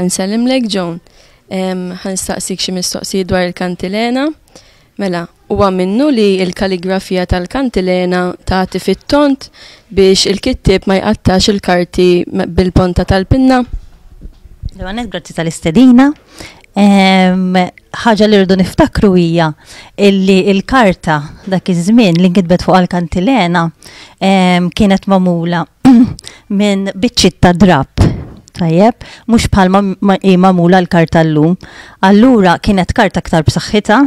Nsellimlek Joan. Ħanistaqsik xi mistoqsijiet dwar il-kantilena. Mela, huwa minnu li l-kalligrafija tal-kantilena tagħti fit-tont biex il-kittieb ma jqattax il-karti bil-ponta tal-pinna? Għanet grazzi tal-istedina. Ħaġa li rridu niftakru hija illi il-karta dak iż-żmien li nkitbet fuq il-kantilena kienet magħmula minn biċċiet ta' drab. Tajjeb, mhux bħalma magħmula l-karta llum. Allura kienet karta aktar b'saħħitha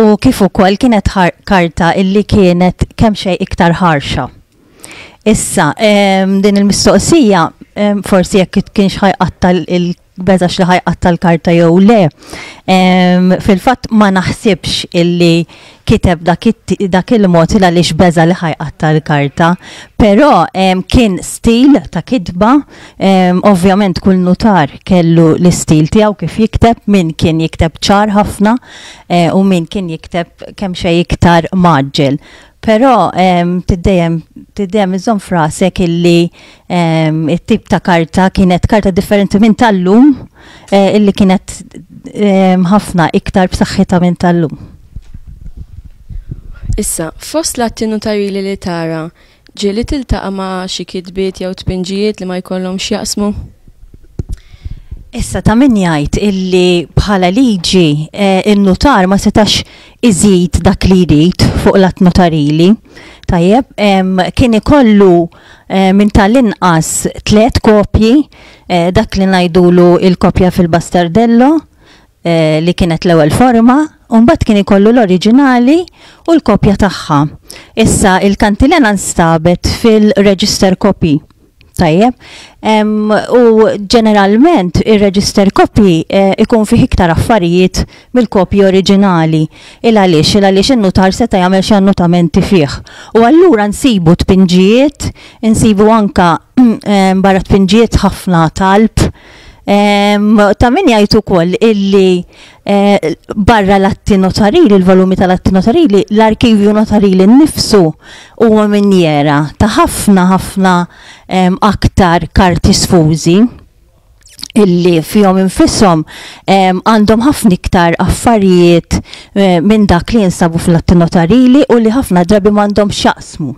u kif ukoll kienet karta illi kienet kemm xejn iktar ħarxa. Issa, din il-mistoqsija forsi jekk kienx ħajqatta il-beżax li ħajqatta l-karta jew le. Fil-fatt ma naħsibx illi kiteb dak il-mod għaliex beża li ħajqatta l-karta, però kien stil ta' kitba, ovvjament kull notar kellu l-istil tiegħu kif jikteb, min kien jikteb ċar ħafna u min kien jikteb kemm xejn iktar maġġel. Però tiddejjem iżomm frasek illi it-tip ta' karta kienet karta differenti minn tal-lum illi kienet ħafna iktar b'saħħitha minn tal-lum. Issa, fost l-atti notarili li tara, ġieli tiltaqa' ma' xi kitbiet jew tpinġijiet li ma jkollhomx jaqsmu? Issa ta' min jgħid illi bħala liġi in-notar ma setax iżid dak li jrid fuq l-att notarili. Tajjeb, kien ikollu minn tal-inqas 3 kopji, dak li ngħidulu il-kopja fil-bastardello li kienet l-ewwel forma, u mbagħad kien ikollu l-oriġinali u l-kopja tagħha. Issa il-kantilena nstabet fil-register copy. Tajjeb, u ġeneralment ir-register copy ikun fih iktar affarijiet mill-kopji oriġinali. Għaliex in-notar seta' jagħmel xi annotamenti fih. U allura nsibu tpinġijiet, nsibu anka barra tpinġijiet ħafna talb. Ta' min jgħid ukoll illi barra l-atti notarili, il-volumi tal-atti notarili, l-arkivju notarili nnifsu huwa minjera ta' ħafna aktar karti sfużi illi fihom infisshom għandhom ħafna iktar affarijiet minn dak li jinsabu fl-atti notarili u li ħafna drabi m'għandhom x'jaqsmu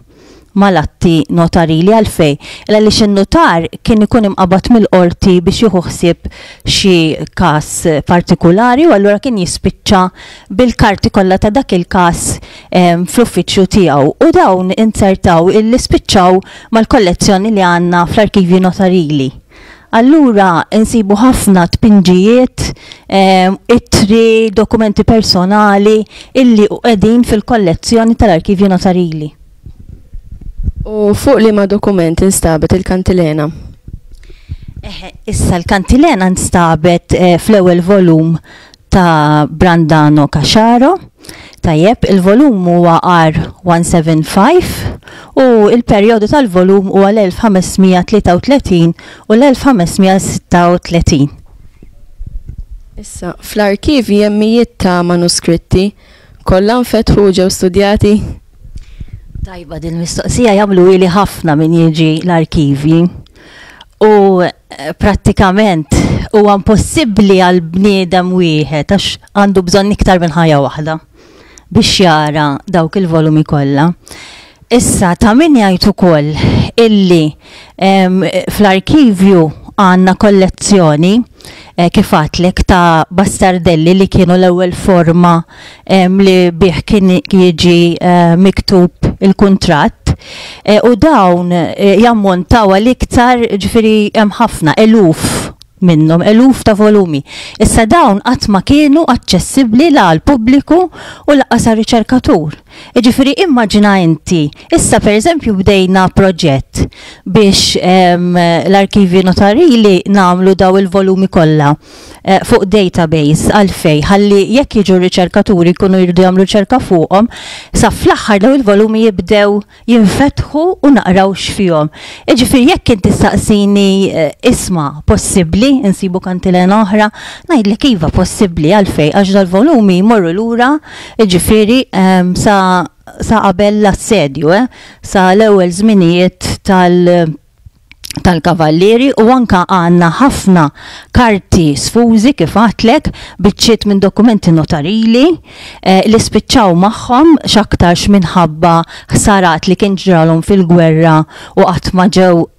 mal-atti notarili għalfej. Għaliex in-notar kien ikun imqabad mill-qorti biex jieħu ħsieb xi każ partikolari u allura kien jispiċċa bil-karti kollha ta' dak il-każ fl-uffiċċju tiegħu. U dawn insertaw illi spiċċaw mal-kollezzjoni li għandna fl-arkivji notarili. Allura insibu ħafna tpinġijiet, ittri, dokumenti personali illi qegħdin fil-kollezzjoni tal-arkivji notarili. U fuq li ma' dokument instabet il-kantilena? Issa l-kantilena instabet fl-ewwel volum ta' Brandano Caxaro. Tajjeb, il-volum huwa R175 u il-perjodu tal-volum huwa l-1533 u l-1536. Issa, fl-arkivi hemm mijiet ta' manuskritti kollha nfetħu ġew studjati? Tajba, din mistoqsija jagħmlu ili ħafna min jiġi l-arkivji u prattikament huwa impossibbli għal bniedem wieħed għax għandu bżonn iktar minn ħajja waħda biex jara dawk il-volumi kollha. Issa ta' min jgħid ukoll illi fl-arkivju għandna kollezzjoni kif għatlek ta' bastardelli li kienu l-ewwel forma li bih kien jiġi miktub il-kuntratt u dawn jammontaw għal-iktar ġifieri hemm ħafna eluf minnhom, eluf ta' volumi. Issa dawn qatt ma kienu aċċessibbli la għall-pubbliku u laqqas għar-riċerkatur. Ġifieri immaġina inti, issa pereżempju bdejna proġett biex l-arkivji notarili nagħmlu daw il-volumi kollha fuq database għalfej ħalli jekk jiġu riċerkaturi jkunu jridu jagħmlu riċerka fuqhom, sa fl-aħħar daw il-volumi jibdew jinfetħu u naqraw x'fihom. Ġifieri jekk inti tistaqsini isma' possibbli insibu kantilena oħra, ngħidlek iva possibbli għalfej għax dal-volumi jmorru lura ġifieri sa qabel l-assedju, sa l-ewwel żminijiet tal-kavallieri u anka għandna ħafna karti sfużi kif għatlek biċċiet minn dokumenti notarili li spiċċaw magħhom x'aktarx minħabba ħsarat li kien ġralhom fil-gwerra u qatt ma ġew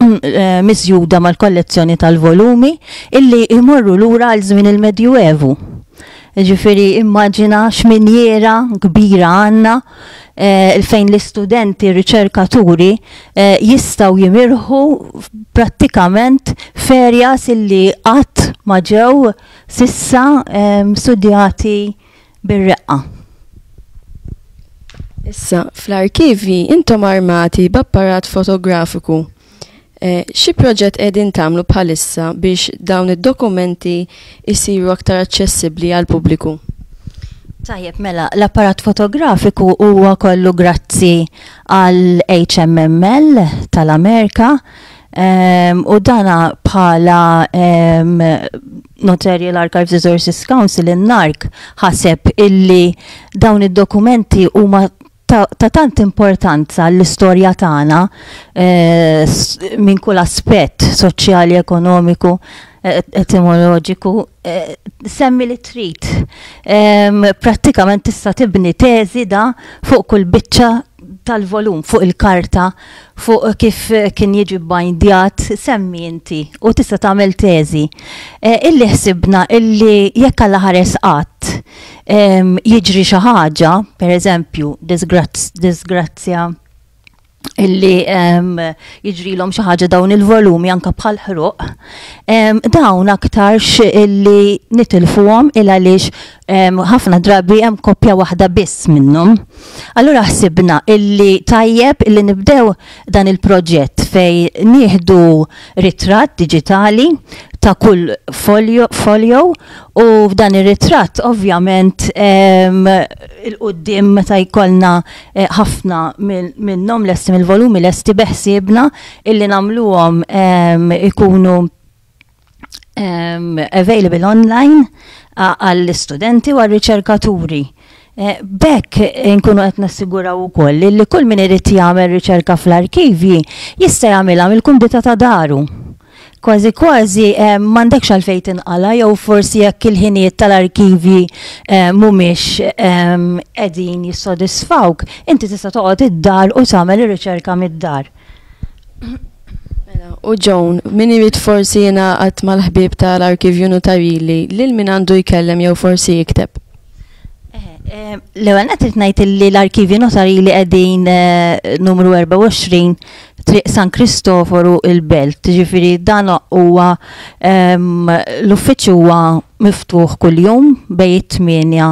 miżjuda mal-kollezzjoni tal-volumi illi jmorru lura għal żmien il-Medjuevu. Ġifieri immaġina x'minjera kbira għandna fejn l-istudenti, riċerkaturi jistaw jimirħu prattikament ferjas illi qatt ma ġew sissa studjati bir-reqqa. Issa, fl-arkivi intom armati b'apparat fotografiku. Xi proġett qegħdin tagħmlu bħalissa biex dawn id-dokumenti jsiru aktar aċċessibbli għall pubbliku? Tajjeb, mela, l-apparat fotografiku huwa kollu grazzi għal HMML tal-Amerika u dana bħala Notarial Archives Resources Council in-NARC ħaseb illi dawn id-dokumenti huma ta' tant importanza l-istorja tagħna minn kull aspett soċjali, ekonomiku, etimoloġiku, semmi li trid. Prattikament tista' tibni teżi da fuq kull biċċa tal-volum, fuq il-karta, fuq kif kien jiġi bindjat, semmi inti u tista' tagħmel teżi. Illi ħsibna illi jekk alla ħares qatt jiġri xi ħaġa, pereżempju disgrazzja illi jiġrilhom xi ħaġa dawn il-volumi anke bħal ħruq, dawn aktarx illi nitilfuhom il għaliex ħafna drabi hemm koppja waħda biss minnhom. Allura ħsibna illi tajjeb illi nibdew dan il-proġett fej nieħdu ritratt diġitali ta' kull folio u f'dan ir-ritratt ovvjament il-qudiem meta jkollna ħafna minnhom lesti mill-volumi lesti beħsiebna illi nagħmluhom ikunu available online għall-istudenti u għall-riċerkaturi. Bekk nkunu qed nassiguraw ukoll li kull min irid jagħmel riċerka fl-arkivji jista' jagħmilha mill-kumdita ta' daru. Kważi m'għandekx għalfejn tinqala jew forsi jekk il-ħinijiet tal-arkivji mhumiex qegħdin jissodisfawk, inti tista' toqgħod id-dar u tagħmel ir-riċerka mid-dar. U Joan, min irid forsi jingħaqad mal-ħbieb tal-arkivju notarili lil min għandu jkellem jew forsi jikteb? L-ewwel qed ngħid li l-arkivji notarili qegħdin numru 24 Triq San Kristoforu il-Belt. Ġifieri dan huwa l-uffiċċju huwa miftuħ kuljum bejn 8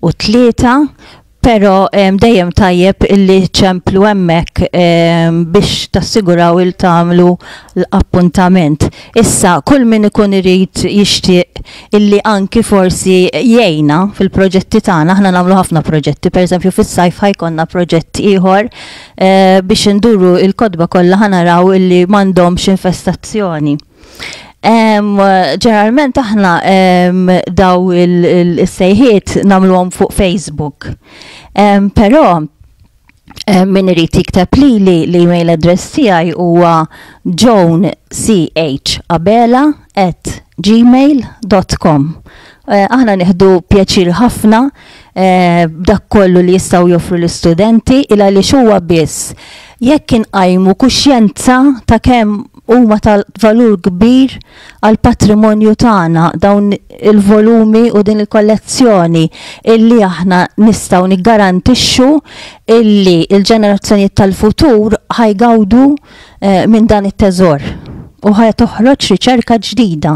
u 3, però dejjem tajjeb illi ċemplu hemmhekk biex tassiguraw il tagħmlu l-appuntament. Issa kull min ikun irid jixtieq illi anki forsi jgħinna fil-proġetti tagħna, aħna nagħmlu ħafna proġetti, pereżempju fis-sajf ħajkonna proġett ieħor biex induru il-kodba kollha ħanaraw illi m'għandhomx infestazzjoni. Ġeneralment aħna daw il-sejħiet nagħmluhom fuq Facebook. Però min irid jikteb li l-email address tiegħi huwa joanchapela@gmail.com. Aħna nieħdu pjaċir ħafna dak kollu li jistgħu joffru l-istudenti il għaliex huwa biss jekk inqajmu kuxjenza ta' kemm huma tal-valur kbir għal patrimonju tagħna dawn il-volumi u din il-kollezzjoni illi aħna nistgħu niggarantixxu illi il-ġenerazzjonijiet tal-futur ħajgawdu minn dan it-teżor u ħaj toħroġ riċerka ġdida.